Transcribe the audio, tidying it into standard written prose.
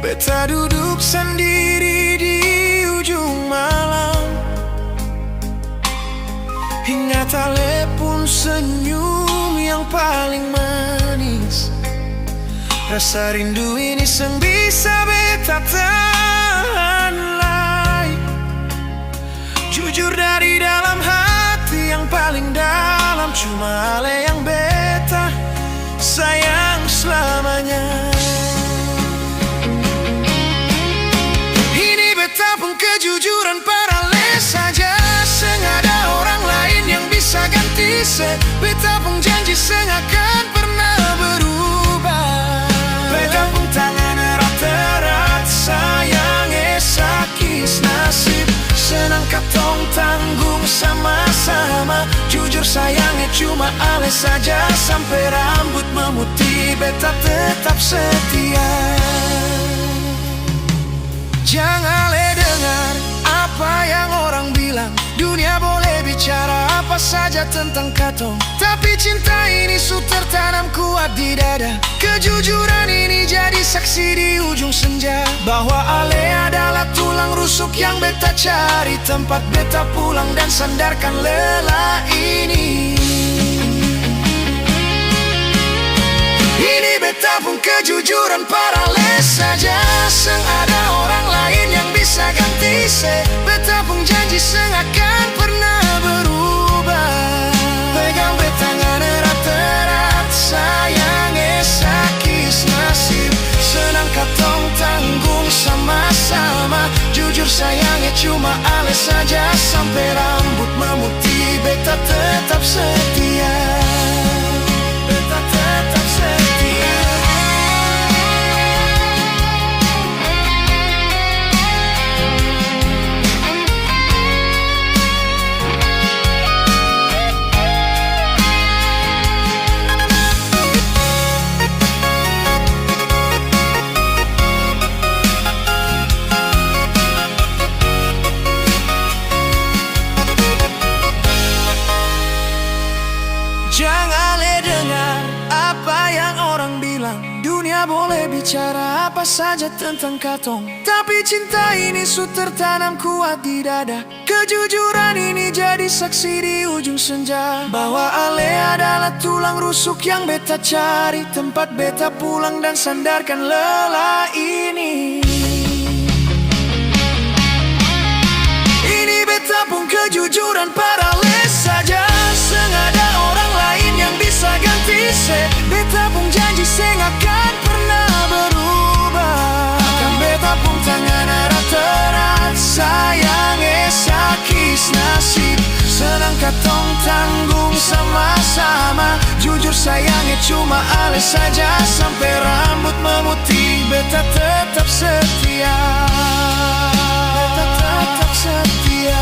Beta duduk sendiri di ujung malam, hingga tale pun senyum yang paling manis. Rasa rindu ini seng bisa beta tahan lagi. Jujur dari dalam hati yang paling dalam, cuma ale yang beta sayang selamanya. Ini beta pun kejujuran parale saja, seng ada orang lain yang bisa ganti se. Beta pun janji seng akan pernah berubah. Beta pun tangan erat-erat sayang sakis nasib. Senang katong tanggung sama-sama. Jujur sayangnya cuma ale saja, sampai rambut memutih beta tetap setia. Jangan ale dengar apa yang orang bilang. Dunia boleh bicara apa saja tentang katong, tapi cinta ini su tertanam kuat di dada. Kejujuran ini jadi saksi di ujung senja, bahwa ale adalah tulang rusuk yang beta cari, tempat beta pulang dan sandarkan lelah ini. Ini beta pun kejujuran parale saja, seng ada orang lain yang bisa ganti se. Beta pun janji seng akan pernah berubah. Pegang beta tangan erat-erat sayang sakis nasib. Senang katong tanggung sama-sama. Jujur sayangnya cuma ale saja, sampai rambut memutih beta tetap setia. Beta tetap setia. Jangan ale dengar apa yang orang bilang. Dunia boleh bicara apa saja tentang katong, tapi cinta ini su tertanam kuat di dada. Kejujuran ini jadi saksi di ujung senja, bahwa ale adalah tulang rusuk yang beta cari, tempat beta pulang dan sandarkan lelah ini. Ini beta pun kejujuran parale saja, seng ada orang lain yang bisa ganti se. Beta pun janji seng akan pernah berubah. Akan beta pun tangan erat-erat sayang sakis nasib. Senang katong tanggung sama-sama. Jujur sayangnya cuma ale saja, sampai rambut memutih beta tetap setia. Beta tetap setia.